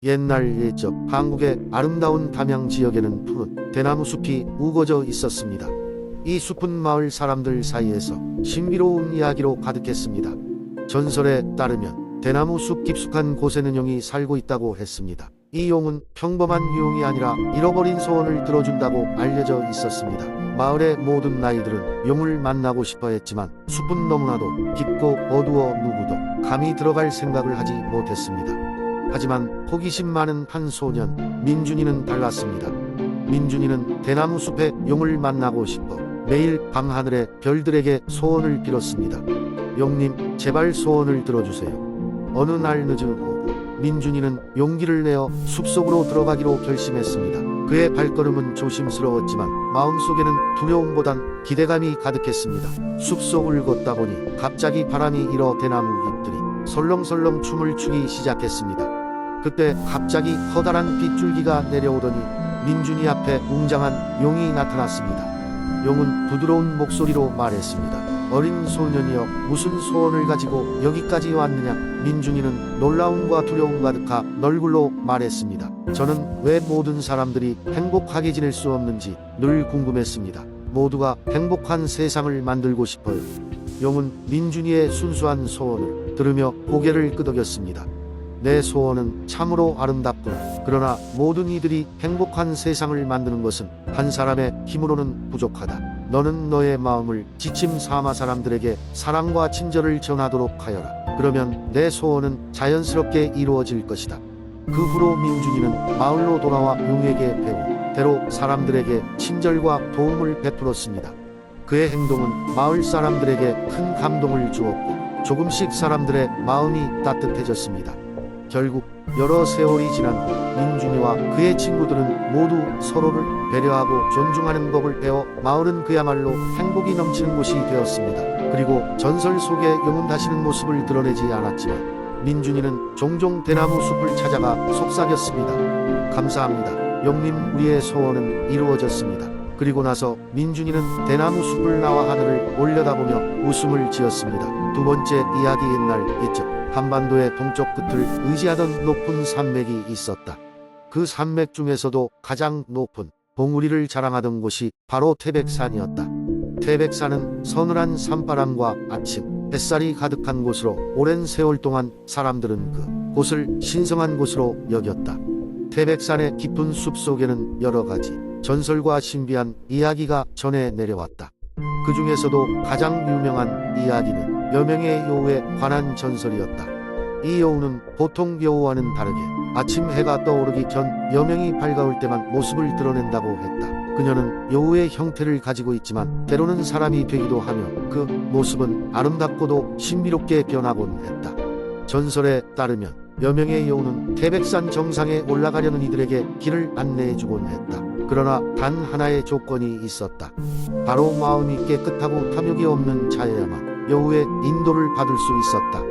옛날 옛적 한국의 아름다운 담양 지역에는 푸른 대나무 숲이 우거져 있었습니다. 이 숲은 마을 사람들 사이에서 신비로운 이야기로 가득했습니다. 전설에 따르면 대나무 숲 깊숙한 곳에는 용이 살고 있다고 했습니다. 이 용은 평범한 용이 아니라 잃어버린 소원을 들어준다고 알려져 있었습니다. 마을의 모든 나이들은 용을 만나고 싶어 했지만 숲은 너무나도 깊고 어두워 누구도 감히 들어갈 생각을 하지 못했습니다. 하지만 호기심 많은 한 소년 민준이는 달랐습니다. 민준이는 대나무 숲에 용을 만나고 싶어 매일 밤하늘에 별들에게 소원을 빌었습니다. 용님, 제발 소원을 들어주세요. 어느 날 늦은 오후 민준이는 용기를 내어 숲속으로 들어가기로 결심했습니다. 그의 발걸음은 조심스러웠지만 마음속에는 두려움보단 기대감이 가득했습니다. 숲속을 걷다 보니 갑자기 바람이 일어 대나무 잎들이 설렁설렁 춤을 추기 시작했습니다. 그때 갑자기 커다란 빗줄기가 내려오더니 민준이 앞에 웅장한 용이 나타났습니다. 용은 부드러운 목소리로 말했습니다. 어린 소년이여, 무슨 소원을 가지고 여기까지 왔느냐? 민준이는 놀라움과 두려움 가득한 얼굴로 말했습니다. 저는 왜 모든 사람들이 행복하게 지낼 수 없는지 늘 궁금했습니다. 모두가 행복한 세상을 만들고 싶어요. 용은 민준이의 순수한 소원을 들으며 고개를 끄덕였습니다. 내 소원은 참으로 아름답구나. 그러나 모든 이들이 행복한 세상을 만드는 것은 한 사람의 힘으로는 부족하다. 너는 너의 마음을 지침 삼아 사람들에게 사랑과 친절을 전하도록 하여라. 그러면 내 소원은 자연스럽게 이루어질 것이다. 그 후로 민준이는 마을로 돌아와 용에게 배운 대로 사람들에게 친절과 도움을 베풀었습니다. 그의 행동은 마을 사람들에게 큰 감동을 주었고 조금씩 사람들의 마음이 따뜻해졌습니다. 결국 여러 세월이 지난 후 민준이와 그의 친구들은 모두 서로를 배려하고 존중하는 법을 배워 마을은 그야말로 행복이 넘치는 곳이 되었습니다. 그리고 전설 속의 용은 다시는 모습을 드러내지 않았지만 민준이는 종종 대나무 숲을 찾아가 속삭였습니다. 감사합니다. 용님, 우리의 소원은 이루어졌습니다. 그리고 나서 민준이는 대나무 숲을 나와 하늘을 올려다보며 웃음을 지었습니다. 두 번째 이야기. 옛날 옛적 한반도의 동쪽 끝을 의지하던 높은 산맥이 있었다. 그 산맥 중에서도 가장 높은 봉우리를 자랑하던 곳이 바로 태백산이었다. 태백산은 서늘한 산바람과 아침 햇살이 가득한 곳으로 오랜 세월 동안 사람들은 그 곳을 신성한 곳으로 여겼다. 태백산의 깊은 숲속에는 여러 가지 전설과 신비한 이야기가 전해 내려왔다. 그 중에서도 가장 유명한 이야기는 여명의 여우에 관한 전설이었다. 이 여우는 보통 여우와는 다르게 아침 해가 떠오르기 전 여명이 밝아올 때만 모습을 드러낸다고 했다. 그녀는 여우의 형태를 가지고 있지만 때로는 사람이 되기도 하며 그 모습은 아름답고도 신비롭게 변하곤 했다. 전설에 따르면 여명의 여우는 태백산 정상에 올라가려는 이들에게 길을 안내해주곤 했다. 그러나 단 하나의 조건이 있었다. 바로 마음이 깨끗하고 탐욕이 없는 자여야만 여우의 인도를 받을 수 있었다.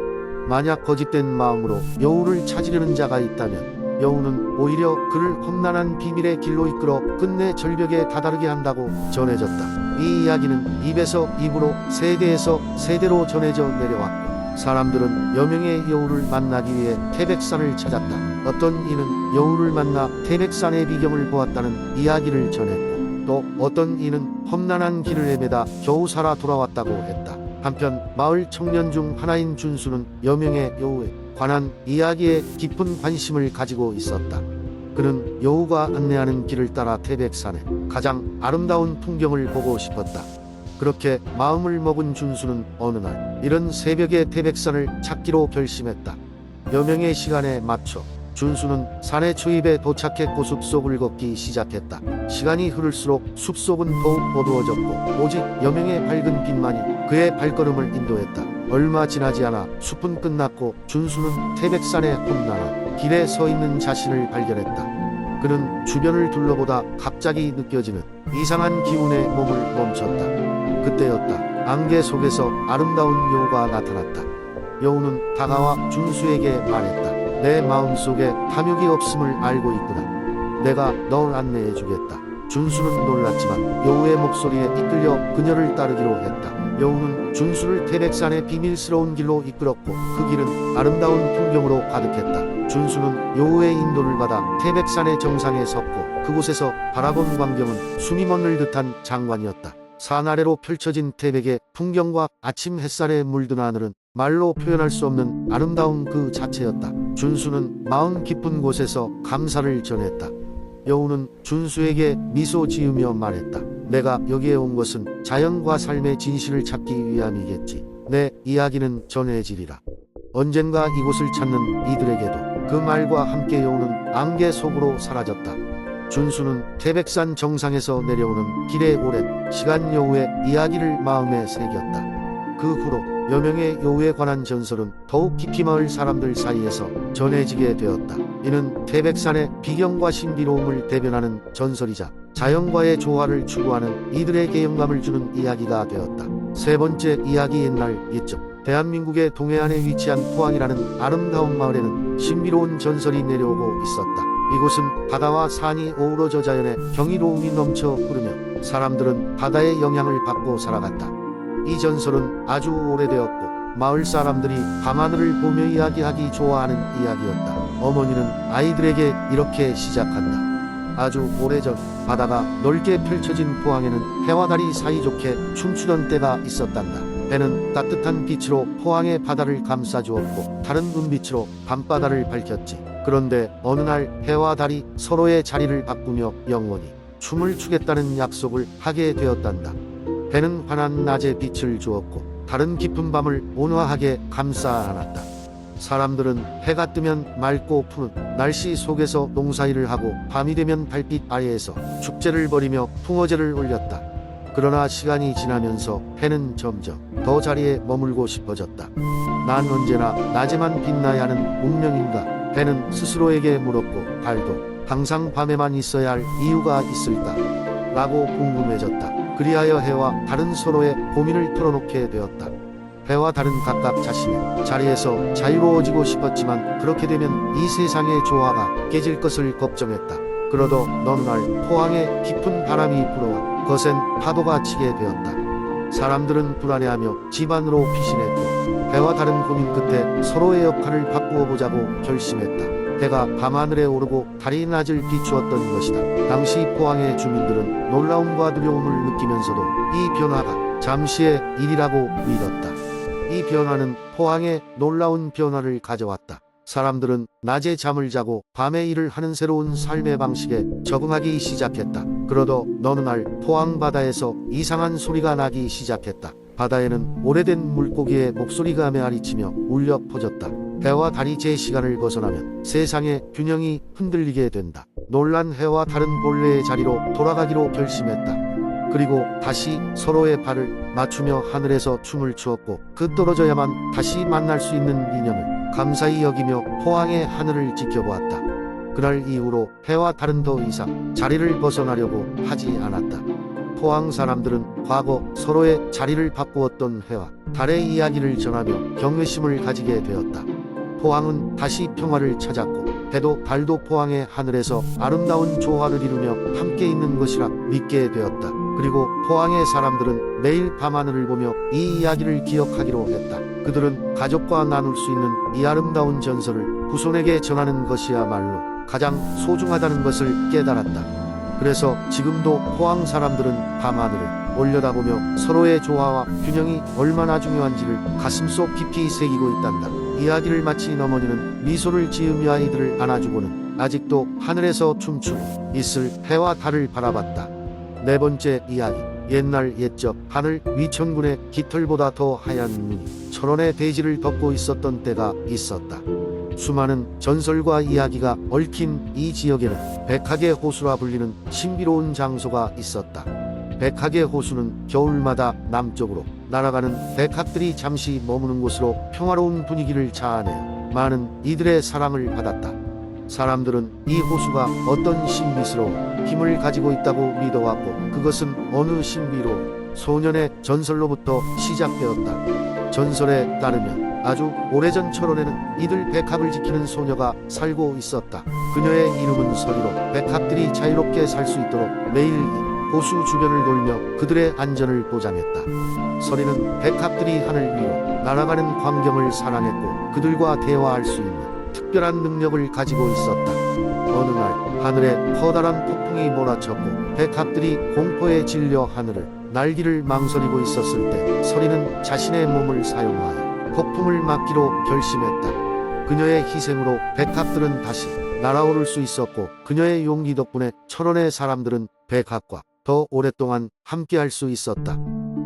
만약 거짓된 마음으로 여우를 찾으려는 자가 있다면 여우는 오히려 그를 험난한 비밀의 길로 이끌어 끝내 절벽에 다다르게 한다고 전해졌다. 이 이야기는 입에서 입으로 세대에서 세대로 전해져 내려왔고 사람들은 여명의 여우를 만나기 위해 태백산을 찾았다. 어떤 이는 여우를 만나 태백산의 비경을 보았다는 이야기를 전했고 또 어떤 이는 험난한 길을 헤매다 겨우 살아 돌아왔다고 했다. 한편 마을 청년 중 하나인 준수는 여명의 여우에 관한 이야기에 깊은 관심을 가지고 있었다. 그는 여우가 안내하는 길을 따라 태백산의 가장 아름다운 풍경을 보고 싶었다. 그렇게 마음을 먹은 준수는 어느 날 이른 새벽에 태백산을 찾기로 결심했다. 여명의 시간에 맞춰 준수는 산의 초입에 도착했고 숲속을 걷기 시작했다. 시간이 흐를수록 숲속은 더욱 어두워졌고 오직 여명의 밝은 빛만이 그의 발걸음을 인도했다. 얼마 지나지 않아 숲은 끝났고 준수는 태백산의 험난한 길에 서 있는 자신을 발견했다. 그는 주변을 둘러보다 갑자기 느껴지는 이상한 기운에 몸을 멈췄다. 그때였다. 안개 속에서 아름다운 여우가 나타났다. 여우는 다가와 준수에게 말했다. 내 마음속에 탐욕이 없음을 알고 있구나. 내가 널 안내해주겠다. 준수는 놀랐지만 여우의 목소리에 이끌려 그녀를 따르기로 했다. 여우는 준수를 태백산의 비밀스러운 길로 이끌었고 그 길은 아름다운 풍경으로 가득했다. 준수는 여우의 인도를 받아 태백산의 정상에 섰고 그곳에서 바라본 광경은 숨이 멎을 듯한 장관이었다. 산 아래로 펼쳐진 태백의 풍경과 아침 햇살에 물든 하늘은 말로 표현할 수 없는 아름다움 그 자체였다. 준수는 마음 깊은 곳에서 감사를 전했다. 여우는 준수에게 미소 지으며 말했다. 내가 여기에 온 것은 자연과 삶의 진실을 찾기 위함이겠지. 내 이야기는 전해지리라. 언젠가 이곳을 찾는 이들에게도. 그 말과 함께 여우는 안개 속으로 사라졌다. 준수는 태백산 정상에서 내려오는 길에 오랜 시간 여우의 이야기를 마음에 새겼다. 그 후로 여명의 여우에 관한 전설은 더욱 깊이 마을 사람들 사이에서 전해지게 되었다. 이는 태백산의 비경과 신비로움을 대변하는 전설이자 자연과의 조화를 추구하는 이들에게 영감을 주는 이야기가 되었다. 세 번째 이야기. 옛날 옛적 대한민국의 동해안에 위치한 포항이라는 아름다운 마을에는 신비로운 전설이 내려오고 있었다. 이곳은 바다와 산이 어우러져 자연의 경이로움이 넘쳐 흐르며 사람들은 바다의 영향을 받고 살아갔다. 이 전설은 아주 오래되었고 마을 사람들이 밤하늘을 보며 이야기하기 좋아하는 이야기였다. 어머니는 아이들에게 이렇게 시작한다. 아주 오래전 바다가 넓게 펼쳐진 포항에는 해와 달이 사이좋게 춤추던 때가 있었단다. 해는 따뜻한 빛으로 포항의 바다를 감싸주었고 달은 은빛으로 밤바다를 밝혔지. 그런데 어느 날 해와 달이 서로의 자리를 바꾸며 영원히 춤을 추겠다는 약속을 하게 되었단다. 해는 환한 낮에 빛을 주었고 달은 깊은 밤을 온화하게 감싸 안았다. 사람들은 해가 뜨면 맑고 푸른 날씨 속에서 농사일을 하고 밤이 되면 달빛 아래에서 축제를 벌이며 풍어제를 올렸다. 그러나 시간이 지나면서 해는 점점 더 자리에 머물고 싶어졌다. 난 언제나 낮에만 빛나야 하는 운명인가? 해는 스스로에게 물었고 달도 항상 밤에만 있어야 할 이유가 있을까? 라고 궁금해졌다. 그리하여 해와 달은 서로의 고민을 털어놓게 되었다. 해와 달은 각각 자신의 자리에서 자유로워지고 싶었지만 그렇게 되면 이 세상의 조화가 깨질 것을 걱정했다. 그러던 어느 날 포항에 깊은 바람이 불어와 거센 파도가 치게 되었다. 사람들은 불안해하며 집안으로 피신했고 해와 달은 고민 끝에 서로의 역할을 바꾸어 보자고 결심했다. 해가 밤하늘에 오르고 달이 낮을 비추었던 것이다. 당시 포항의 주민들은 놀라움과 두려움을 느끼면서도 이 변화가 잠시의 일이라고 믿었다. 이 변화는 포항에 놀라운 변화를 가져왔다. 사람들은 낮에 잠을 자고 밤에 일을 하는 새로운 삶의 방식에 적응하기 시작했다. 그러던 어느 날 포항 바다에서 이상한 소리가 나기 시작했다. 바다에는 오래된 물고기의 목소리가 메아리치며 울려 퍼졌다. 해와 달이 제 시간을 벗어나면 세상의 균형이 흔들리게 된다. 놀란 해와 달은 본래의 자리로 돌아가기로 결심했다. 그리고 다시 서로의 발을 맞추며 하늘에서 춤을 추었고 그 떨어져야만 다시 만날 수 있는 인연을 감사히 여기며 포항의 하늘을 지켜보았다. 그날 이후로 해와 달은 더 이상 자리를 벗어나려고 하지 않았다. 포항 사람들은 과거 서로의 자리를 바꾸었던 해와 달의 이야기를 전하며 경외심을 가지게 되었다. 포항은 다시 평화를 찾았고 해도 달도 포항의 하늘에서 아름다운 조화를 이루며 함께 있는 것이라 믿게 되었다. 그리고 포항의 사람들은 매일 밤하늘을 보며 이 이야기를 기억하기로 했다. 그들은 가족과 나눌 수 있는 이 아름다운 전설을 후손에게 전하는 것이야말로 가장 소중하다는 것을 깨달았다. 그래서 지금도 포항 사람들은 밤하늘을 올려다보며 서로의 조화와 균형이 얼마나 중요한지를 가슴속 깊이 새기고 있단다. 이야기를 마친 어머니는 미소를 지으며 아이들을 안아주고는 아직도 하늘에서 춤추고 있을 해와 달을 바라봤다. 네 번째 이야기. 옛날 옛적 하늘 위 천군의 깃털보다 더 하얀 눈이 천원의 대지를 덮고 있었던 때가 있었다. 수많은 전설과 이야기가 얽힌 이 지역에는 백학의 호수라 불리는 신비로운 장소가 있었다. 백학의 호수는 겨울마다 남쪽으로 날아가는 백학들이 잠시 머무는 곳으로 평화로운 분위기를 자아내어 많은 이들의 사랑을 받았다. 사람들은 이 호수가 어떤 신비스러운 힘을 가지고 있다고 믿어왔고 그것은 어느 신비로운 소년의 전설로부터 시작되었다. 전설에 따르면 아주 오래전 철원에는 이들 백합을 지키는 소녀가 살고 있었다. 그녀의 이름은 서리로 백합들이 자유롭게 살 수 있도록 매일 이 호수 주변을 돌며 그들의 안전을 보장했다. 서리는 백합들이 하늘 위로 날아가는 광경을 사랑했고 그들과 대화할 수 있는 특별한 능력을 가지고 있었다. 어느 날 하늘에 커다란 폭풍이 몰아쳤고 백합들이 공포에 질려 하늘을 날기를 망설이고 있었을 때 서리는 자신의 몸을 사용하여 폭풍을 막기로 결심했다. 그녀의 희생으로 백합들은 다시 날아오를 수 있었고 그녀의 용기 덕분에 천원의 사람들은 백합과 더 오랫동안 함께할 수 있었다.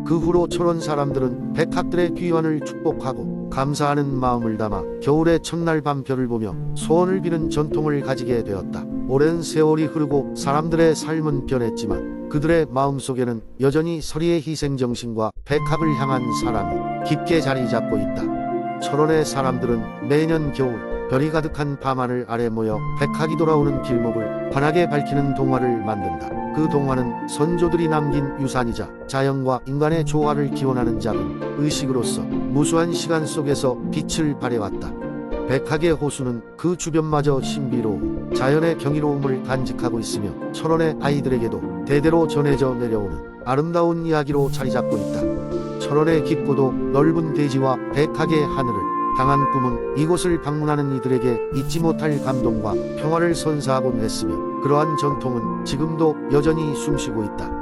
그 후로 천원 사람들은 백합들의 귀환을 축복하고 감사하는 마음을 담아 겨울의 첫날 밤 별을 보며 소원을 비는 전통을 가지게 되었다. 오랜 세월이 흐르고 사람들의 삶은 변했지만 그들의 마음속에는 여전히 서리의 희생정신과 백합을 향한 사랑이 깊게 자리 잡고 있다. 천원의 사람들은 매년 겨울 별이 가득한 밤하늘 아래 모여 백합이 돌아오는 길목을 환하게 밝히는 동화를 만든다. 그 동화는 선조들이 남긴 유산이자 자연과 인간의 조화를 기원하는 작은 의식으로서 무수한 시간 속에서 빛을 발해왔다. 백합의 호수는 그 주변마저 신비로운 자연의 경이로움을 간직하고 있으며 천원의 아이들에게도 대대로 전해져 내려오는 아름다운 이야기로 자리잡고 있다. 천원의 깊고도 넓은 대지와 백합의 하늘을 향한 꿈은 이곳을 방문하는 이들에게 잊지 못할 감동과 평화를 선사하곤 했으며 그러한 전통은 지금도 여전히 숨쉬고 있다.